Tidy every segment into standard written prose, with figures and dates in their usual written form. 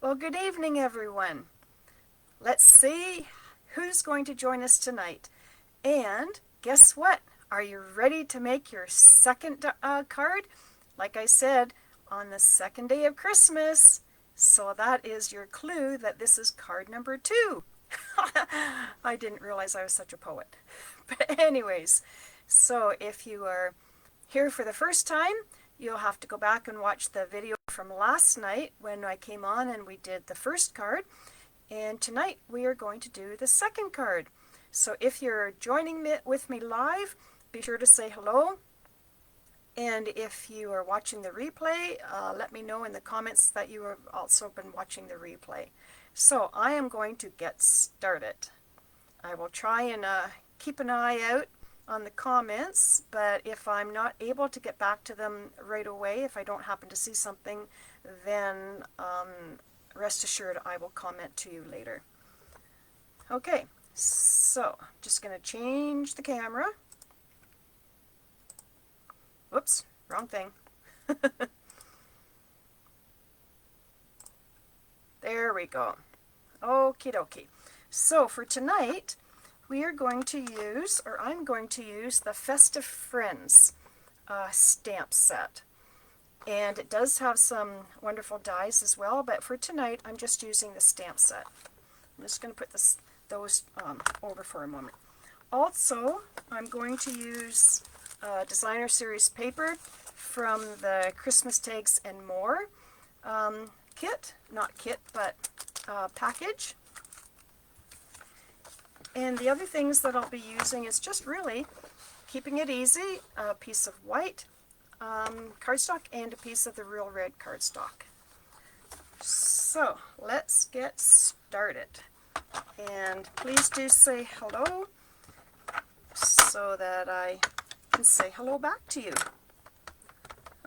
Well, good evening, everyone. Let's see who's going to join us tonight. And guess what? Are you ready to make your second card? Like I said, on the second day of Christmas. So that is your clue that this is card number 2. I didn't realize I was such a poet. But anyways, so if you are here for the first time, you'll have to go back and watch the video from last night when I came on and we did the first card. And tonight we are going to do the second card. So if you're joining with me live, be sure to say hello. And if you are watching the replay, let me know in the comments that you have also been watching the replay. So I am going to get started. I will try and keep an eye out on the comments, but if I'm not able to get back to them right away, if I don't happen to see something, then rest assured I will comment to you later. Okay, so just going to change the camera. Whoops, wrong thing. There we go. Okie dokie. So for tonight, we are going to use, or I'm going to use, the Festive Friends stamp set. And it does have some wonderful dies as well, but for tonight, I'm just using the stamp set. I'm just going to put those over for a moment. Also, I'm going to use designer series paper from the Christmas Tags and More kit, not kit, but package. And the other things that I'll be using is just really keeping it easy, a piece of white cardstock and a piece of the real red cardstock. So let's get started. And please do say hello so that I can say hello back to you.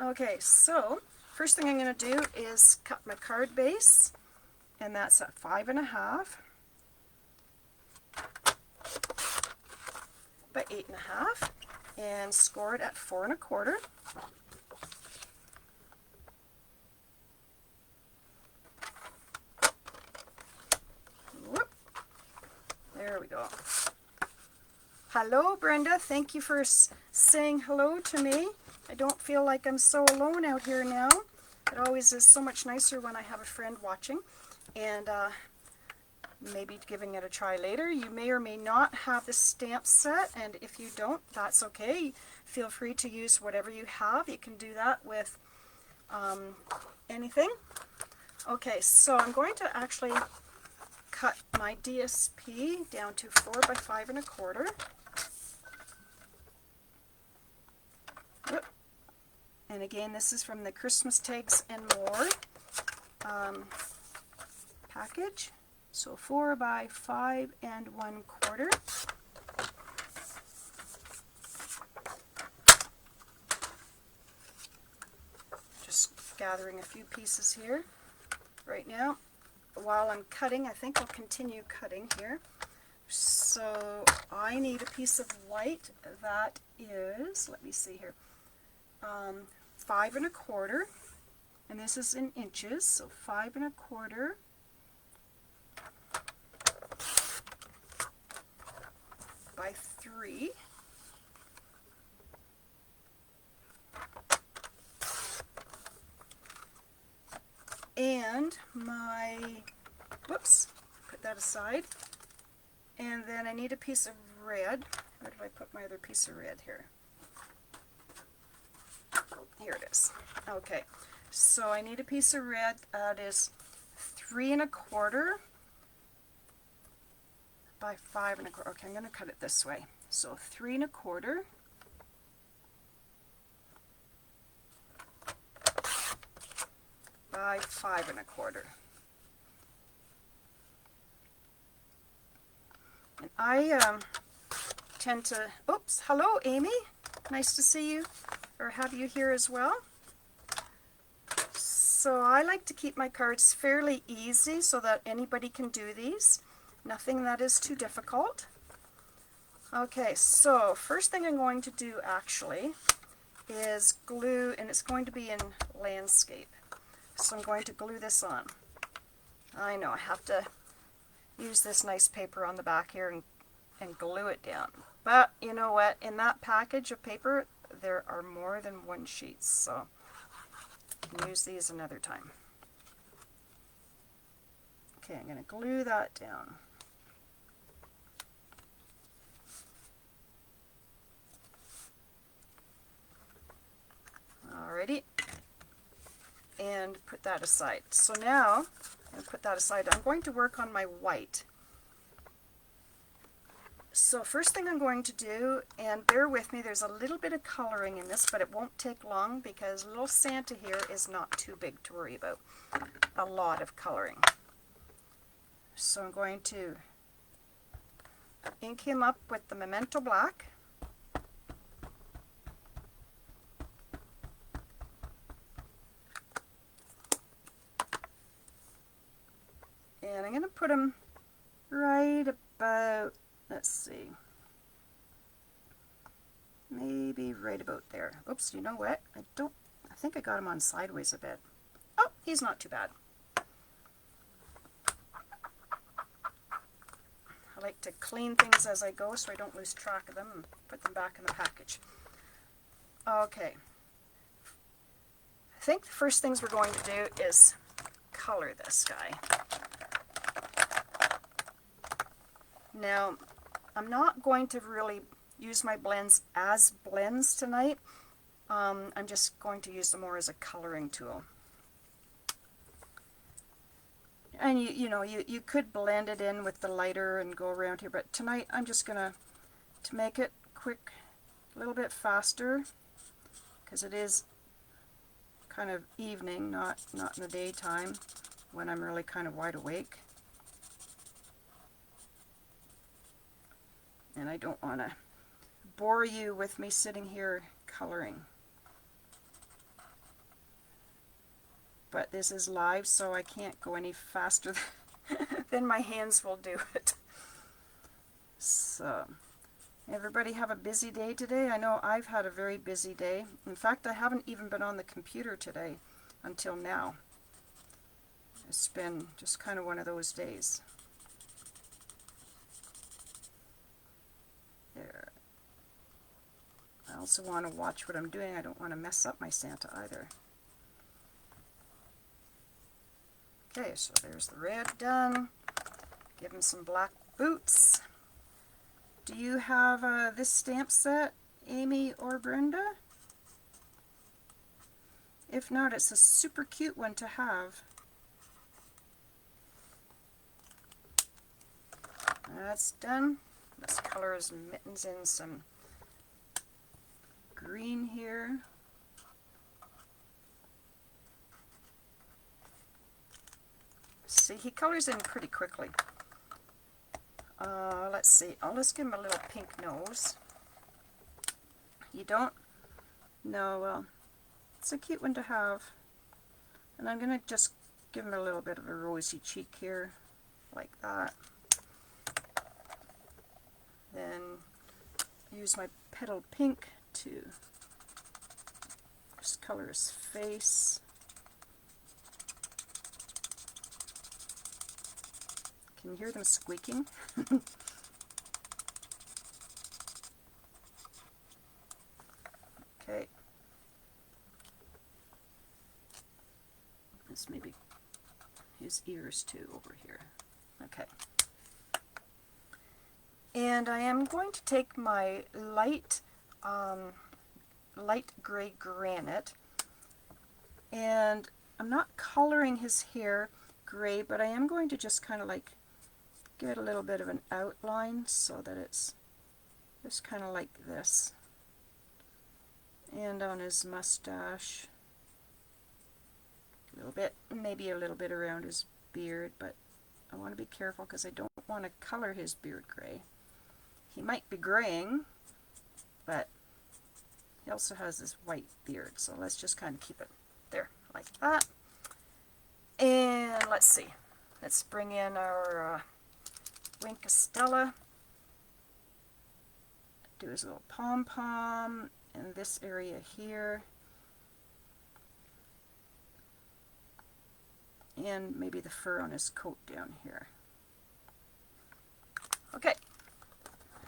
Okay, so first thing I'm going to do is cut my card base, and that's at 5.5 by 8.5, and score it at 4.25. Whoop. There we go. Hello, Brenda. Thank you for saying hello to me. I don't feel like I'm so alone out here now. It always is so much nicer when I have a friend watching, and maybe giving it a try later. You may or may not have the stamp set, and if you don't, that's okay. Feel free to use whatever you have. You can do that with anything. Okay, so I'm going to actually cut my DSP down to 4 by 5.25. And again, this is from the Christmas Tags and More package. So 4 by 5.25. Just gathering a few pieces here right now. While I'm cutting, I think I'll continue cutting here. So I need a piece of white that is, let me see here, 5.25, and this is in inches, so 5.25 by 3. And my, whoops, put that aside. And then I need a piece of red. Where did I put my other piece of red here? Here it is. Okay, so I need a piece of red that is 3.25 by 5.25. Okay, I'm going to cut it this way. So 3.25 by 5.25. And I tend to, oops, hello Amy, nice to see you, or have you here as well. So I like to keep my cards fairly easy so that anybody can do these. Nothing that is too difficult. Okay, so first thing I'm going to do actually is glue, and it's going to be in landscape. So I'm going to glue this on. I know I have to use this nice paper on the back here and glue it down. But you know what? In that package of paper, there are more than one sheet, so I can use these another time. Okay, I'm going to glue that down. Alrighty, and put that aside. So now, I'll put that aside. I'm going to work on my white. So first thing I'm going to do, and bear with me, there's a little bit of coloring in this, but it won't take long because little Santa here is not too big to worry about. A lot of coloring. So I'm going to ink him up with the Memento Black. And I'm going to put him right about, let's see, maybe right about there. Oops, you know what? I think I got him on sideways a bit. Oh, he's not too bad. I like to clean things as I go so I don't lose track of them and put them back in the package. Okay. I think the first things we're going to do is color this guy. Now, I'm not going to really use my blends as blends tonight. I'm just going to use them more as a coloring tool. And you know, you could blend it in with the lighter and go around here, but tonight I'm just gonna, to make it quick, a little bit faster, because it is kind of evening, not in the daytime when I'm really kind of wide awake. And I don't want to bore you with me sitting here coloring. But this is live, so I can't go any faster than my hands will do it. So, everybody have a busy day today? I know I've had a very busy day. In fact, I haven't even been on the computer today until now. It's been just kind of one of those days. There. I also want to watch what I'm doing. I don't want to mess up my Santa either. Okay, so there's the red done. Give him some black boots. Do you have this stamp set, Amy or Brenda? If not, it's a super cute one to have. That's done. Let's color his mittens in some green here. See, he colors in pretty quickly. Let's see. I'll just give him a little pink nose. You don't? No, well, it's a cute one to have. And I'm going to just give him a little bit of a rosy cheek here, like that. Then use my petal pink to just color his face. Can you hear them squeaking? Okay. Let's maybe his ears too over here. Okay. And I am going to take my light gray granite, and I'm not coloring his hair gray, but I am going to just kind of like get a little bit of an outline so that it's just kind of like this. And on his mustache, a little bit, maybe a little bit around his beard, but I want to be careful because I don't want to color his beard gray. He might be graying, but he also has this white beard, so let's just kind of keep it there, like that. And let's see, let's bring in our Wink Estella. Do his little pom-pom in this area here. and maybe the fur on his coat down here. Okay,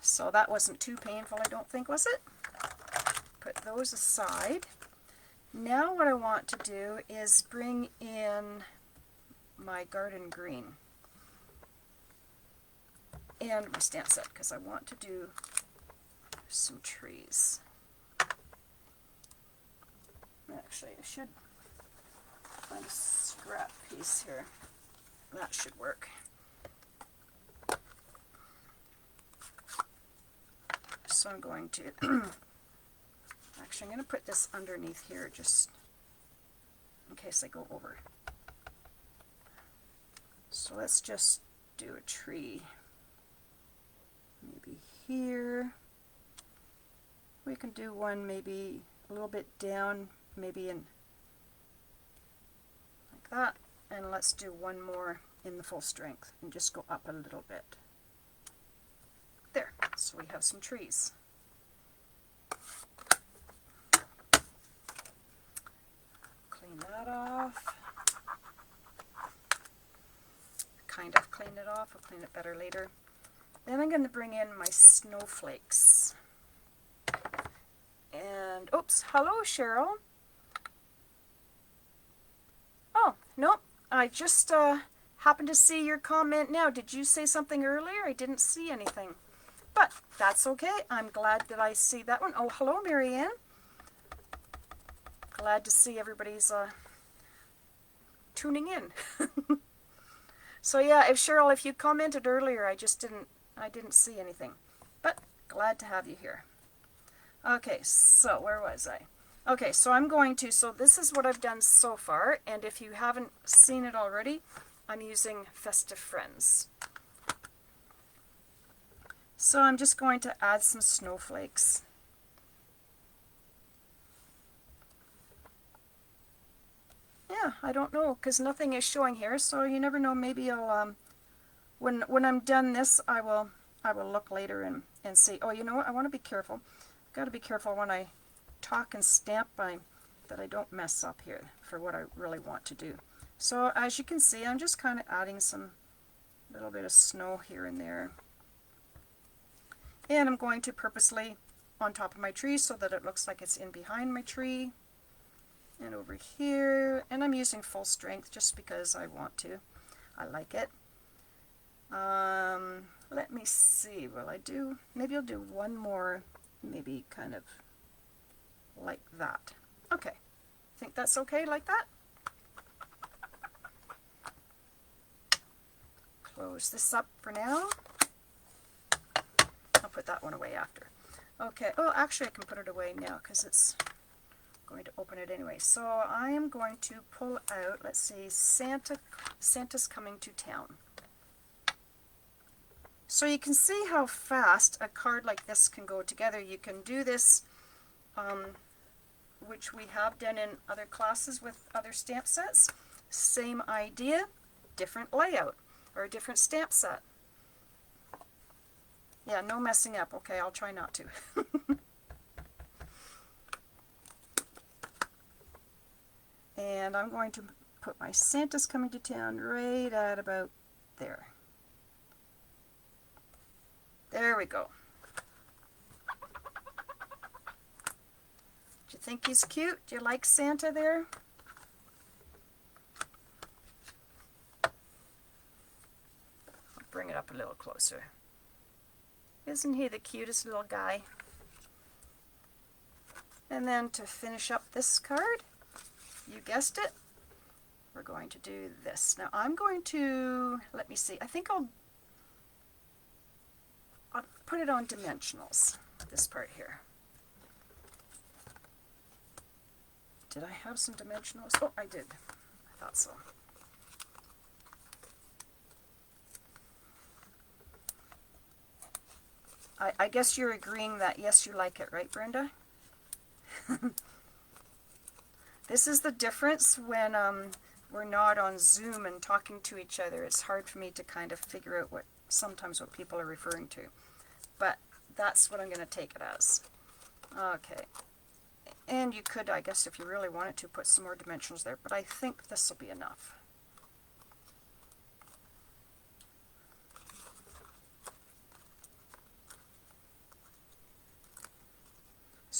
so that wasn't too painful, I don't think, was it? Put those aside. Now what I want to do is bring in my garden green and my stamp set, because I want to do some trees. Actually, I should find a scrap piece here. That should work. So I'm going to, actually I'm going to put this underneath here just in case I go over. So let's just do a tree. Maybe here. We can do one maybe a little bit down, maybe in like that. And let's do one more in the full strength and just go up a little bit. There, so we have some trees. Clean that off. Kind of cleaned it off, I'll clean it better later. Then I'm going to bring in my snowflakes. And, oops, hello Cheryl. Oh, nope, I just happened to see your comment now. Did you say something earlier? I didn't see anything. But that's okay. I'm glad that I see that one. Oh, hello, Marianne. Glad to see everybody's tuning in. So yeah, if you commented earlier, I didn't see anything. But glad to have you here. Okay, so where was I? Okay, so so this is what I've done so far, and if you haven't seen it already, I'm using Festive Friends. So I'm just going to add some snowflakes. Yeah, I don't know, because nothing is showing here, so you never know. Maybe I'll, when I'm done this, I will look later and see. Oh, you know what? I want to be careful. I've got to be careful when I talk and stamp that I don't mess up here for what I really want to do. So as you can see, I'm just kind of adding some little bit of snow here and there. And I'm going to purposely on top of my tree so that it looks like it's in behind my tree. And over here, and I'm using full strength just because I want to. I like it. Let me see, maybe I'll do one more, maybe kind of like that. Okay, think that's okay like that? Close this up for now. I'll put that one away after. Okay, oh actually I can put it away now because it's going to open it anyway. So I am going to pull out, let's see, Santa's Coming to Town. So you can see how fast a card like this can go together. You can do this, which we have done in other classes with other stamp sets. Same idea, different layout, or a different stamp set. Yeah, no messing up. Okay, I'll try not to. And I'm going to put my Santa's Coming to Town right at about there. There we go. Do you think he's cute? Do you like Santa there? I'll bring it up a little closer. Isn't he the cutest little guy? And then to finish up this card, you guessed it, we're going to do this. Now I'm going to, let me see, I think I'll put it on dimensionals, this part here. Did I have some dimensionals? Oh, I did. I thought so. I guess you're agreeing that yes, you like it, right, Brenda? This is the difference when we're not on Zoom and talking to each other. It's hard for me to kind of figure out sometimes what people are referring to. But that's what I'm going to take it as. Okay. And you could, I guess, if you really wanted to, put some more dimensionals there. But I think this will be enough.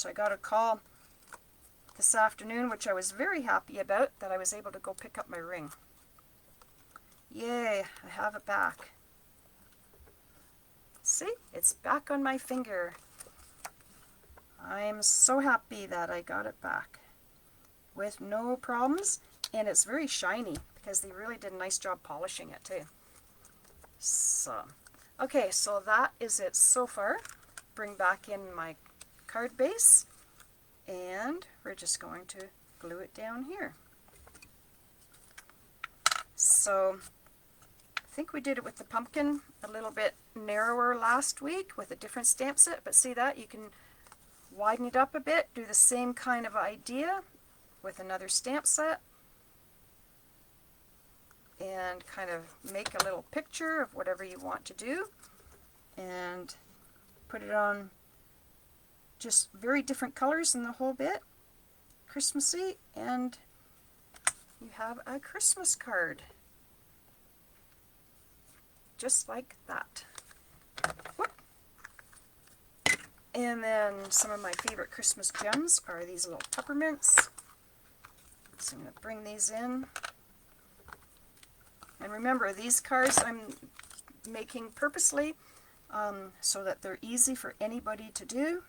So I got a call this afternoon, which I was very happy about, that I was able to go pick up my ring. Yay, I have it back. See, it's back on my finger. I'm so happy that I got it back with no problems, and it's very shiny because they really did a nice job polishing it too. So, okay, so that is it so far. Bring back in my card base, and we're just going to glue it down here. So I think we did it with the pumpkin a little bit narrower last week with a different stamp set, but see that? You can widen it up a bit, do the same kind of idea with another stamp set, and kind of make a little picture of whatever you want to do, and put it on just very different colors in the whole bit, Christmassy, and you have a Christmas card. Just like that. Whoop. And then some of my favorite Christmas gems are these little peppermints. So I'm going to bring these in. And remember, these cards I'm making purposely so that they're easy for anybody to do.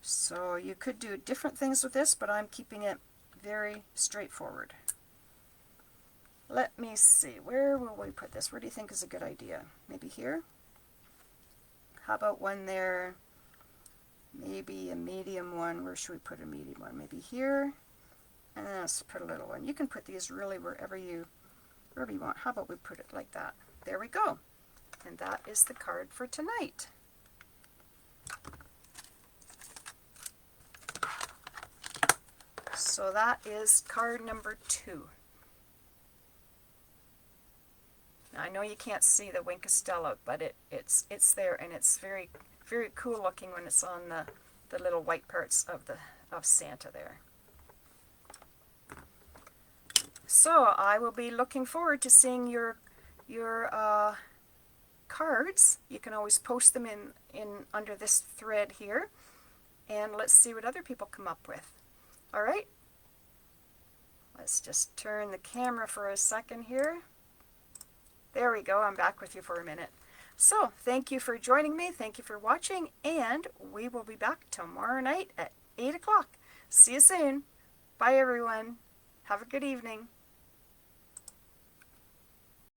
So you could do different things with this, but I'm keeping it very straightforward. Let me see, where will we put this? Where do you think is a good idea? Maybe here? How about one there? Maybe a medium one. Where should we put a medium one? Maybe here? And then let's put a little one. You can put these really wherever you want. How about we put it like that? There we go. And that is the card for tonight. So that is card number 2. Now, I know you can't see the Wink Costello, but it's there, and it's very, very cool looking when it's on the little white parts of Santa there. So I will be looking forward to seeing your cards. You can always post them in under this thread here, and let's see what other people come up with. All right, let's just turn the camera for a second here. There we go. I'm back with you for a minute. So thank you for joining me. Thank you for watching, and we will be back tomorrow night at 8 o'clock. See you soon. Bye, everyone. Have a good evening.